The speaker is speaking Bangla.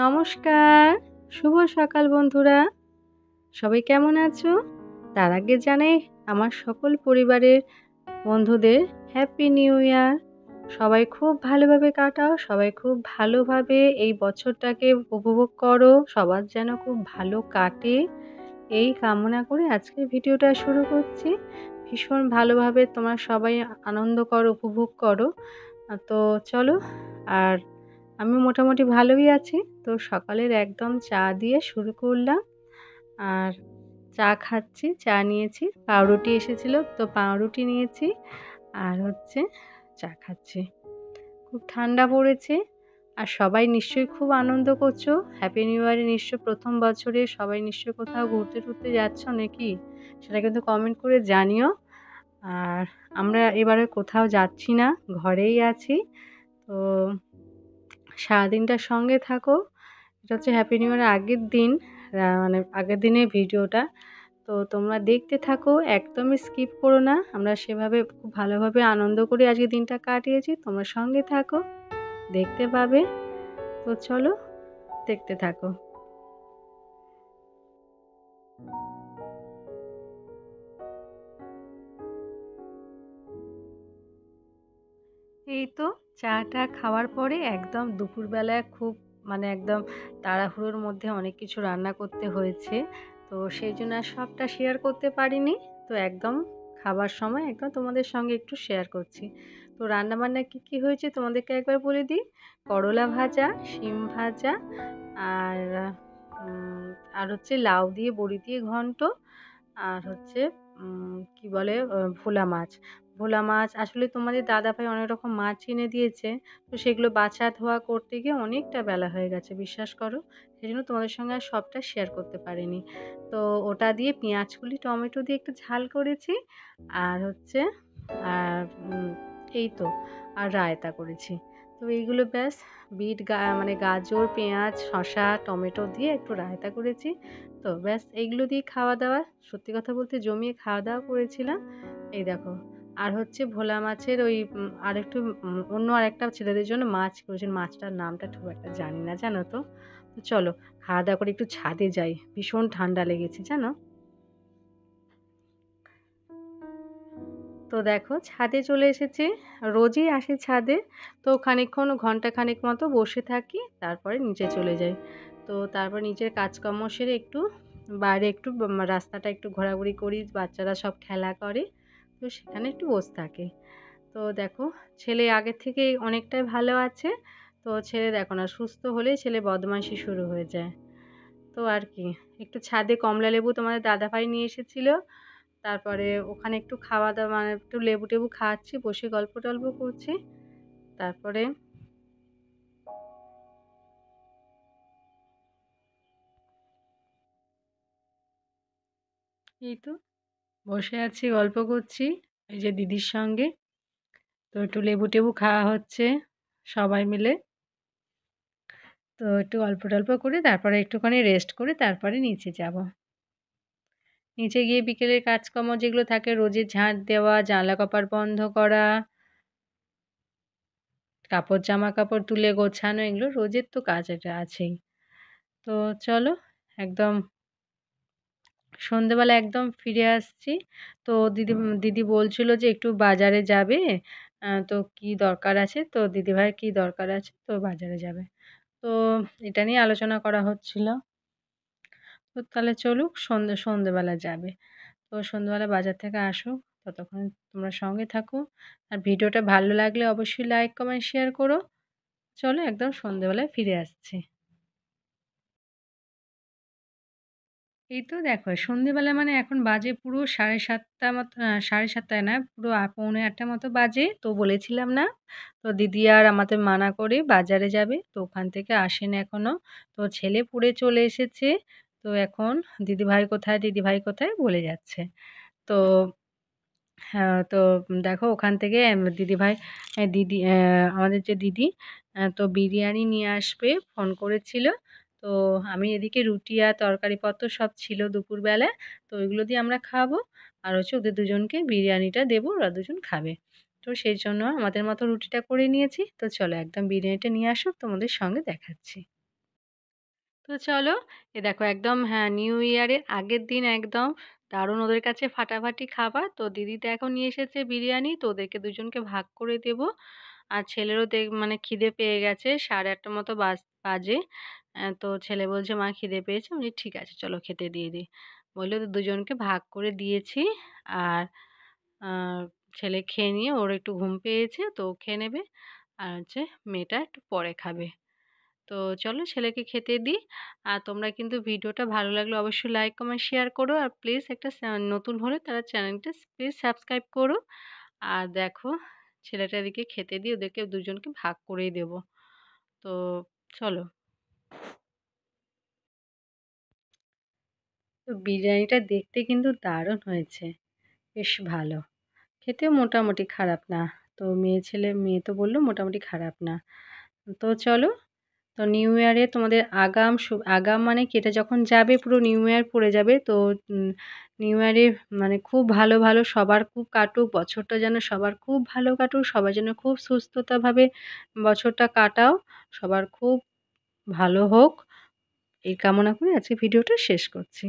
নমস্কার, শুভ সকাল বন্ধুরা। সবাই কেমন আছো? তার আগে জানাই আমার সকল পরিবারের বন্ধুদের হ্যাপি নিউ ইয়ার। সবাই খুব ভালোভাবে কাটাও, সবাই খুব ভালোভাবে এই বছরটাকে উপভোগ করো। সবার যেন খুব ভালো কাটে এই কামনা করে আজকের ভিডিওটা শুরু করছি। ভীষণ ভালোভাবে তোমরা সবাই আনন্দ করো, উপভোগ করো। তো চলো, আর আমি মোটামুটি ভালোই আছি। তো সকালের একদম চা দিয়ে শুরু করলাম। আর চা খাচ্ছি, চা নিয়েছি। পাউরুটি এসেছিল তো পাউরুটি নিয়েছি আর চা খাচ্ছি। খুব ঠান্ডা পড়েছে আর সবাই নিশ্চয়ই খুব আনন্দ করছো। হ্যাপি নিউ ইয়ারে নিশ্চয়ই প্রথম বছরে সবাই নিশ্চয়ই কোথাও ঘুরতে টুরতে যাচ্ছ নাকি? সেটা কিন্তু কমেন্ট করে জানিও। আর আমরা এবারে কোথাও যাচ্ছি না, ঘরেই আছি। তো সারাদিনটা সঙ্গে থাকো। এটা হচ্ছে হ্যাপি নিউ ইয়ারের আগের দিন, মানে আগের দিনের ভিডিওটা। তো তোমরা দেখতে থাকো, একদমই স্কিপ করো না। আমরা সেভাবে খুব ভালোভাবে আনন্দ করে আজকে দিনটা কাটিয়েছি। তোমরা সঙ্গে থাকো, দেখতে পাবে। তো চলো, দেখতে থাকো। এই তো চাটা খাওয়ার পরে একদম দুপুরবেলায় খুব একদম তাড়াহুড়োর মধ্যে অনেক কিছু রান্না করতে হয়েছে। তো সেই জন্য আর সবটা শেয়ার করতে পারিনি। তো একদম খাবার সময় একদম তোমাদের সঙ্গে একটু শেয়ার করছি। তো রান্নাবান্না কী হয়েছে তোমাদেরকে একবার বলে দিই। করলা ভাজা, শিম ভাজা, আর আর লাউ দিয়ে বড়ি দিয়ে ঘন্ট, আর কী বলে ভোলা মাছ। ভোলা মাছ আসলে তোমাদের দাদাভাই অনেক রকম মাছ এনে দিয়েছে। তো সেগুলো বাছা ধোয়া করতে গিয়ে অনেকটা বেলা হয়ে গেছে, বিশ্বাস করো। সেই জন্য তোমাদের সঙ্গে আর সবটা শেয়ার করতে পারিনি। তো ওটা দিয়ে পেঁয়াজকলি টমেটো দিয়ে একটু ঝাল করেছি। আর আর এই তো, আর রায়তা করেছি। তো এইগুলো ব্যাস, গাজর, পেঁয়াজ, শসা, টমেটো দিয়ে একটু রায়তা করেছি। তো ব্যাস এইগুলো দিয়ে খাওয়া দাওয়া, সত্যি কথা বলতে জমিয়ে খাওয়া দাওয়া করেছিলাম। এই দেখো, আর ভোলা মাছের আরেকটু অন্য আরেকটা ছেলেদের জন্য মাছ করেছেন। মাছটার নামটা খুব একটা জানি না, জানো তো। তো চলো, খাওয়া দাওয়া করে একটু ছাদে যাই, ভীষণ ঠান্ডা লেগেছে জানো। তো দেখো ছাদে চলে এসেছি। রোজই আসি ছাদে। তো খানিকক্ষণ ঘন্টাখানেক মতো বসে থাকি, তারপরে নিচে চলে যাই। তো তারপর নিচের কাজকর্ম সেরে একটু বাইরে রাস্তাটা একটু ঘোরাঘুরি করি। বাচ্চারা সব খেলা করে, তো সেখানে একটু বসে থাকি। তো দেখো, ছেলে আগের থেকেই অনেকটাই ভালো আছে। তো ছেলে দেখো না, সুস্থ হলেই ছেলে বদমাইশি শুরু হয়ে যায়। তো আর কি, একটু ছাদে কমলা লেবু তোমাদের দাদাভাই নিয়ে এসেছিল। তারপরে ওখানে একটু খাওয়া দাওয়া, একটু লেবু টেবু খাচ্ছি, বসে গল্প টল্প করছি। তারপরে এই তো বসে আছি, গল্প করছি এই যে দিদির সঙ্গে। তো একটু লেবু টেবু খাওয়া হচ্ছে সবাই মিলে। তো একটু গল্প টল্প করে তারপরে একটুখানি রেস্ট করে তারপরে নিচে যাব। নিচে গিয়ে বিকেলের কাজকর্ম যেগুলো থাকে, রোজের ঝাঁট দেওয়া, জানলা কপাট বন্ধ করা, কাপড় জামা কাপড় তুলে গোছানো, এগুলো রোজের তো কাজ, এটা আছেই। তো চলো, একদম সন্ধেবেলা একদম ফিরে আসছি। তো দিদি বলছিল যে একটু বাজারে যাবে। তো কি দরকার আছে, তো দিদিভাইয়ের কি দরকার আছে, তো বাজারে যাবে। তো এটা নিয়ে আলোচনা করা হচ্ছিল। তো তাহলে চলুক, সন্ধেবেলা যাবে। তো সন্ধেবেলা বাজার থেকে আসুক, ততক্ষণ তোমরা সঙ্গে থাকো। আর ভিডিওটা ভালো লাগলে অবশ্যই লাইক কমেন্ট শেয়ার করো। চলো, একদম সন্ধেবেলায় ফিরে আসছি। এই তো দেখো, সন্ধেবেলা এখন বাজে পুরো 7:30 মতো, 7:30 না, পুরো 7:45 মতো বাজে। তো বলেছিলাম না, তো দিদি আর আমাদের মানা করে বাজারে যাবে, তো ওখান থেকে আসেনি এখনো। তো ছেলে পড়ে চলে এসেছে। তো এখন দিদিভাই কোথায়, দিদিভাই কোথায় বলে যাচ্ছে। তো হ্যাঁ, তো দেখো ওখান থেকে দিদিভাই, আমাদের যে দিদি, তো বিরিয়ানি নিয়ে আসবে ফোন করেছিল। তো আমি এদিকে রুটি আর তরকারিপত্র সব ছিল দুপুরবেলা। তো ওইগুলো দিয়ে আমরা খাবো। আর ওদের দুজনকে বিরিয়ানিটা দেবো, ওরা দুজন খাবে। তো সেই জন্য আমাদের মতো রুটিটা করে নিয়েছি। তো চলো, একদম বিরিয়ানিটা নিয়ে আসুক, তোমাদের সঙ্গে দেখাচ্ছি। তো চলো, এ দেখো একদম হ্যাঁ, নিউ ইয়ারের আগের দিন একদম দারুণ ওদের কাছে ফাটাফাটি খাবার। তো দিদি তো এখন নিয়ে এসেছে বিরিয়ানি, তো ওদেরকে দুজনকে ভাগ করে দেব। আর ছেলেরও মানে খিদে পেয়ে গেছে, 8:30 মতো বাজে। তো ছেলে বলছে মা খিদে পেয়েছে। আমি বলি, ঠিক আছে চলো খেতে দিয়ে দিই বলে তো দুজনকে ভাগ করে দিয়েছি। আর আহ, ছেলে খেয়ে নিয়ে ওর একটু ঘুম পেয়েছে, তো ও খেয়ে নেবে। আর হচ্ছে মেয়েটা একটু পরে খাবে। তো চলো ছেলেকে খেতে দিই। আর তোমরা কিন্তু ভিডিওটা ভালো লাগলে অবশ্যই লাইক কমেন্ট শেয়ার করো। আর প্লিজ একটা নতুন হলে তারা চ্যানেলটা প্লিজ সাবস্ক্রাইব করো। আর দেখো ছেলেটা এদিকে খেতে দিয়ে ওদেরকে দুজনকে ভাগ করেই দেবো। তো চলো। তো বিরিয়ানিটা দেখতে কিন্তু দারুণ হয়েছে, বেশ ভালো। খেতেও মোটামুটি খারাপ না। তো মেয়ে তো বললো মোটামুটি খারাপ না। তো চলো, তো নিউ ইয়ারে তোমাদের আগাম মানে কি, এটা যখন যাবে পুরো নিউ ইয়ার পড়ে যাবে। তো নিউ ইয়ারে মানে খুব ভালো ভালো সবার খুব কাটুক, বছরটা যেন সবার খুব ভালো কাটুক, সবার যেন খুব সুস্থতাভাবে বছরটা কাটাও, সবার খুব ভালো হোক, এই কামনা করে আজকে ভিডিওটা শেষ করছি।